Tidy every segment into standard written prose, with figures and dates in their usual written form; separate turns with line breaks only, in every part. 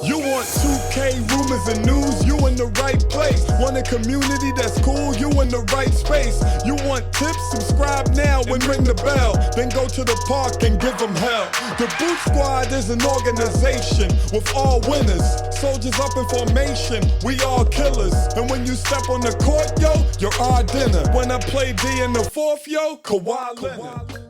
You want 2K rumors and news, you in the right place. Want a community that's cool, you in the right space. You want tips, subscribe now and ring the bell. Then go to the park and give them hell. The Boot Squad is an organization with all winners. Soldiers up in formation, we all killers. And when you step on the court, yo, you're our dinner. When I play D in the fourth, yo, Kawhi Leonard.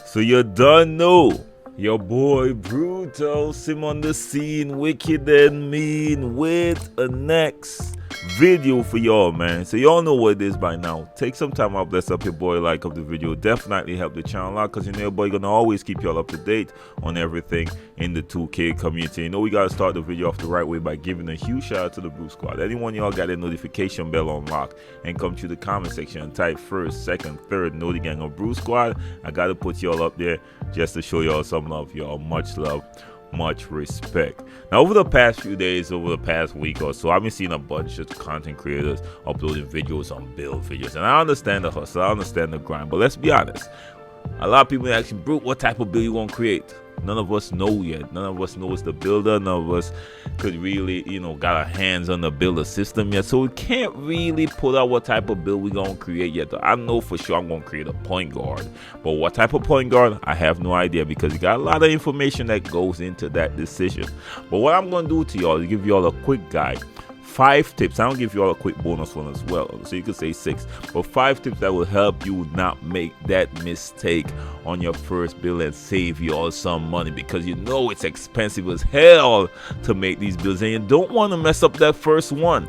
So you done know. Your boy Brutal, Sim on the scene, wicked and mean, with a next video for y'all, man. So y'all know what it is by now. Take some time out, bless up your boy, like up the video, definitely help the channel out, because you know your boy gonna always keep y'all up to date on everything in the 2K community. You know we gotta start the video off the right way by giving a huge shout out to the Blue Squad. Anyone y'all got a notification bell on lock and come to the comment section and type first, second, third, know the gang of Blue Squad. I gotta put y'all up there just to show y'all some love. Y'all much love, much respect. Now over the past few days, over the past week or so, I've been seeing a bunch of content creators uploading videos on build videos, and I understand the hustle, I understand the grind, but let's be honest, a lot of people ask me, bro, what type of build you want to create? None of us know yet. None of us knows the builder. None of us could really, got our hands on the builder system yet. So we can't really put out what type of build we're going to create yet. I know for sure I'm going to create a point guard. But what type of point guard, I have no idea, because you got a lot of information that goes into that decision. But what I'm going to do to y'all is give y'all a quick guide. 5 tips. I don't give you all a quick bonus one as well, so you could say 6, but 5 tips that will help you not make that mistake on your first build and save you all some money, because you know it's expensive as hell to make these builds and you don't want to mess up that first one.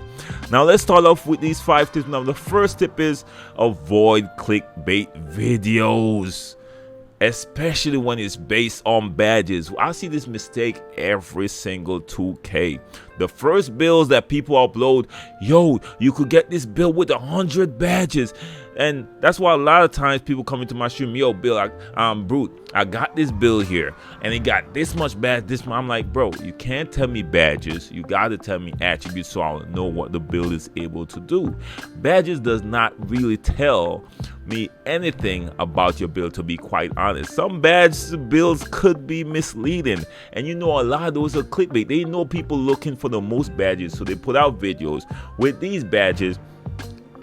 Now let's start off with these 5 tips. Now the first tip is avoid clickbait videos, especially when it's based on badges. I see this mistake every single 2K. The first builds that people upload, yo, you could get this build with 100 badges. And that's why a lot of times people come into my stream, yo, Bill, I'm Brute, I got this build here and it got this much badge, this much. I'm like, bro, you can't tell me badges, you gotta tell me attributes so I'll know what the build is able to do. Badges does not really tell me anything about your build, to be quite honest. Some badge builds could be misleading, and a lot of those are clickbait. They know people looking for the most badges, so they put out videos with these badges,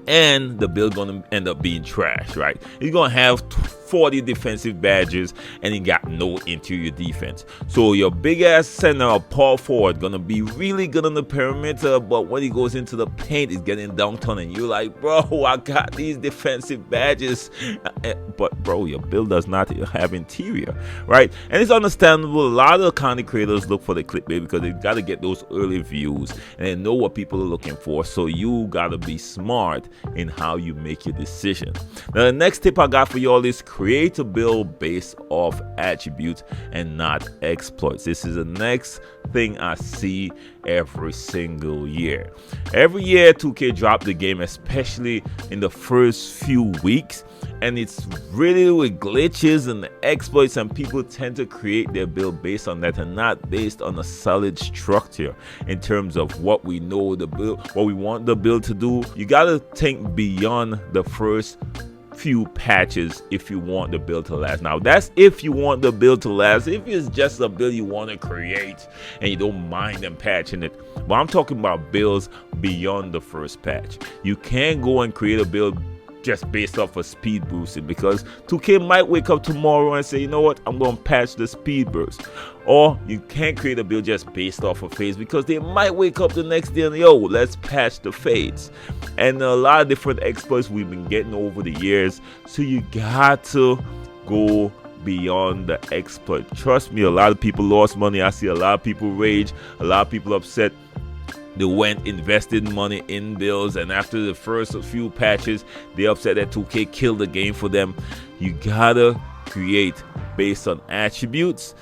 and the build gonna end up being trash, right? You're gonna have 40 defensive badges and you got no interior defense. So your big ass center or power forward gonna be really good on the perimeter, but when he goes into the paint, he's getting dunked on, and you're like, bro, I got these defensive badges, but bro, your build does not have interior, right? And it's understandable. A lot of content creators look for the clickbait because they gotta get those early views and they know what people are looking for. So you gotta be smart in how you make your decision. Now the next tip I got for y'all is create a build based off attributes and not exploits. This is the next thing I see every single year. Every year 2K drop the game, especially in the first few weeks, and it's really with glitches and exploits, and people tend to create their build based on that and not based on a solid structure in terms of what we know the build, what we want the build to do. You gotta think beyond the first few patches if you want the build to last. Now that's if you want the build to last. If it's just a build you want to create and you don't mind them patching it, but I'm talking about builds beyond the first patch. You can't go and create a build just based off of speed boosting, because 2K might wake up tomorrow and say, you know what, I'm going to patch the speed burst. Or you can't create a build just based off of fades, because they might wake up the next day and, yo, let's patch the fades. And a lot of different exploits we've been getting over the years, so you got to go beyond the exploit. Trust me, a lot of people lost money. I see a lot of people rage, a lot of people upset. They went invested money in builds, and after the first few patches, they upset that 2K killed the game for them. You gotta create based on attributes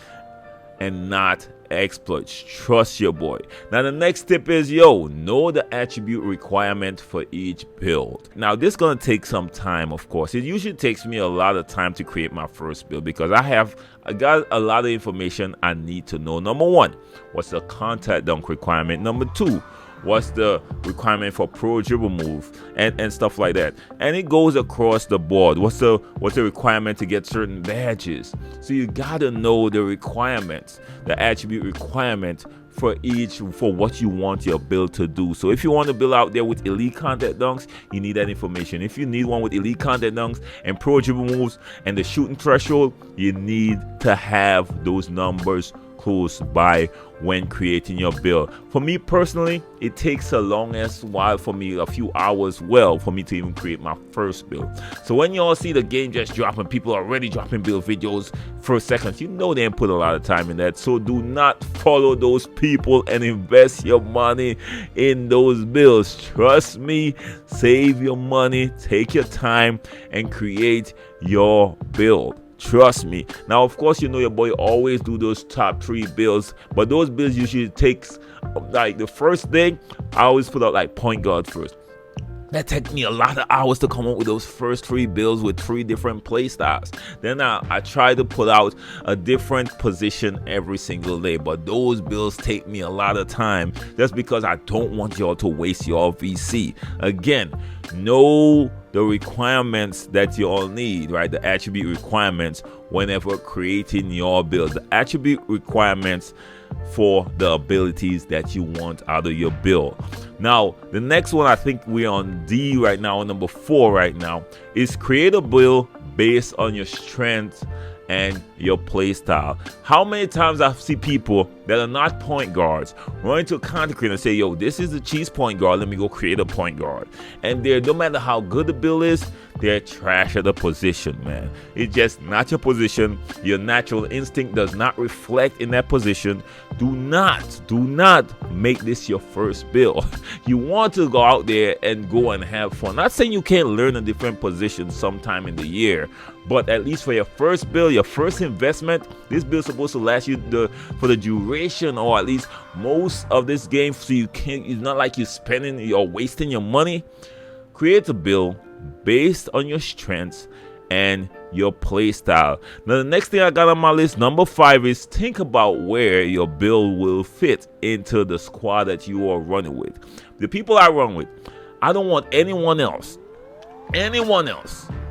and not exploits. Trust your boy. Now the next tip is, know the attribute requirement for each build. Now this is gonna take some time, of course. It usually takes me a lot of time to create my first build, because I got a lot of information I need to know. Number 1, what's the contact dunk requirement? Number 2, what's the requirement for pro dribble move and stuff like that. And it goes across the board. What's the requirement to get certain badges? So you gotta know the requirements, the attribute requirement for what you want your build to do. So if you want to build out there with elite contact dunks, you need that information. If you need one with elite contact dunks and pro dribble moves and the shooting threshold, you need to have those numbers close by when creating your build. For me personally, it takes a longest while for me, a few hours for me to even create my first build. So when you all see the game just dropping, people are already dropping build videos for seconds, you know they didn't put a lot of time in that. So do not follow those people and invest your money in those builds. Trust me, save your money, take your time and create your build. Trust me. Now, of course, you know your boy always do those top 3 builds, but those builds usually takes, like, the first thing, I always put out like point guard first. That takes me a lot of hours to come up with those first 3 builds with 3 different play styles. Then I try to put out a different position every single day, but those builds take me a lot of time just because I don't want y'all to waste your VC. Again, know the requirements that you all need, right? The attribute requirements whenever creating your build. The attribute requirements for the abilities that you want out of your build. Now, the next one, I think we're on D right now, number 4 right now, is create a build based on your strengths and your play style. How many times I've seen people that are not point guards run into a content creator and say, yo, this is the cheese point guard, let me go create a point guard. And they're, no matter how good the build is, they're trash at the position, man. It's just not your position. Your natural instinct does not reflect in that position. Do not make this your first build. You want to go out there and go and have fun. Not saying you can't learn a different position sometime in the year, but at least for your first build, your first investment, this build is supposed to last you for the duration, or at least most of this game, so it's not like you're spending or wasting your money. Create a build based on your strengths and your play style. Now, the next thing I got on my list, number 5, is think about where your build will fit into the squad that you are running with. The people I run with, I don't want anyone else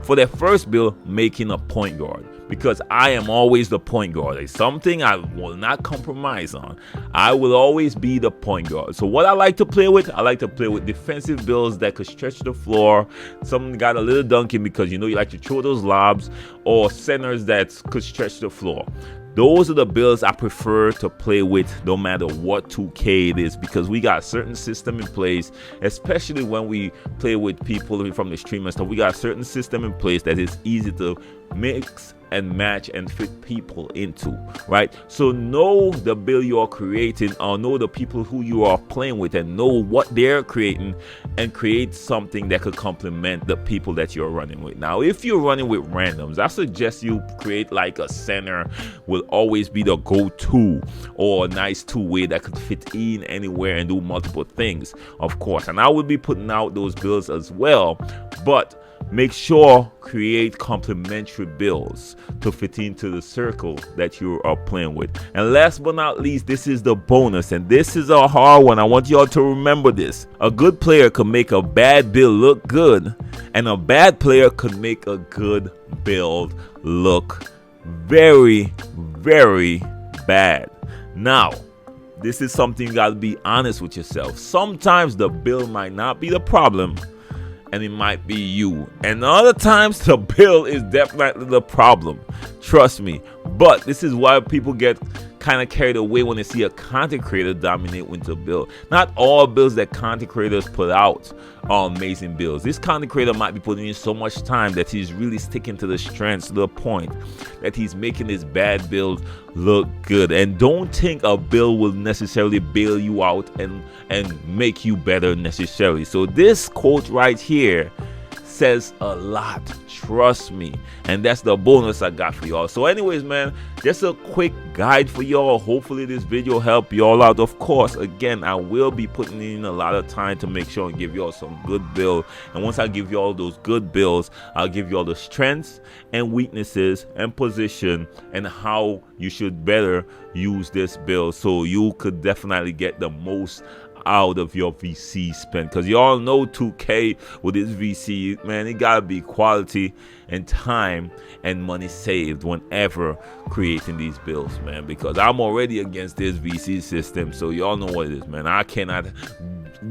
for their first build making a point guard, because I am always the point guard. It's something I will not compromise on. I will always be the point guard. So what I like to play with, I like to play with defensive builds that could stretch the floor. Some got a little dunking because you know you like to throw those lobs, or centers that could stretch the floor. Those are the builds I prefer to play with no matter what 2K it is, because we got a certain system in place, especially when we play with people from the stream and stuff. We got a certain system in place that is easy to mix and match and fit people into, right? So know the build you are creating, or know the people who you are playing with, and know what they're creating, and create something that could complement the people that you're running with. Now, if you're running with randoms, I suggest you create like a center will always be the go-to, or a nice two-way that could fit in anywhere and do multiple things, of course. And I will be putting out those builds as well, but make sure create complementary builds to fit into the circle that you are playing with. And last but not least, this is the bonus, and this is a hard one. I want y'all to remember this. A good player could make a bad build look good, and a bad player could make a good build look very, very bad. Now, this is something you gotta be honest with yourself. Sometimes the build might not be the problem, and it might be you, and other times the build is definitely the problem. Trust me. But this is why people get kind of carried away when they see a content creator dominate with the build. Not all builds that content creators put out are amazing builds. This content creator might be putting in so much time that he's really sticking to the strengths, to the point that he's making this bad build look good. And don't think a build will necessarily bail you out and make you better necessarily. So this quote right here says a lot, trust me, and that's the bonus I got for y'all. So anyways, man, just a quick guide for y'all. Hopefully this video helped y'all out. Of course, again, I will be putting in a lot of time to make sure and give y'all some good build, and once I give y'all those good builds, I'll give y'all the strengths and weaknesses and position and how you should better use this build, so you could definitely get the most out of your VC spend, because y'all know 2K with its VC, man, it gotta be quality and time and money saved whenever creating these builds, man, because I'm already against this VC system. So y'all know what it is, man. I cannot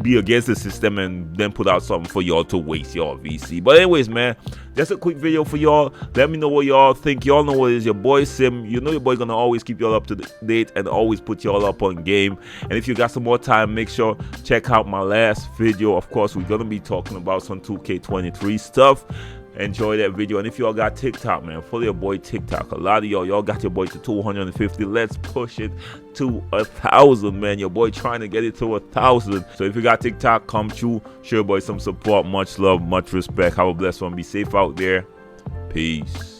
be against the system and then put out something for y'all to waste y'all VC. But anyways, man, just a quick video for y'all. Let me know what y'all think. Y'all know what it is. Your boy Sim, you know your boy gonna always keep y'all up to date and always put y'all up on game. And if you got some more time, make sure check out my last video. Of course, we're gonna be talking about some 2K23 stuff. Enjoy that video. And if y'all got TikTok, man, follow your boy TikTok. A lot of y'all got your boy to 250. Let's push it to 1,000, man. Your boy trying to get it to 1,000. So if you got TikTok, come through, show your boy some support. Much love, much respect. Have a blessed one. Be safe out there. Peace.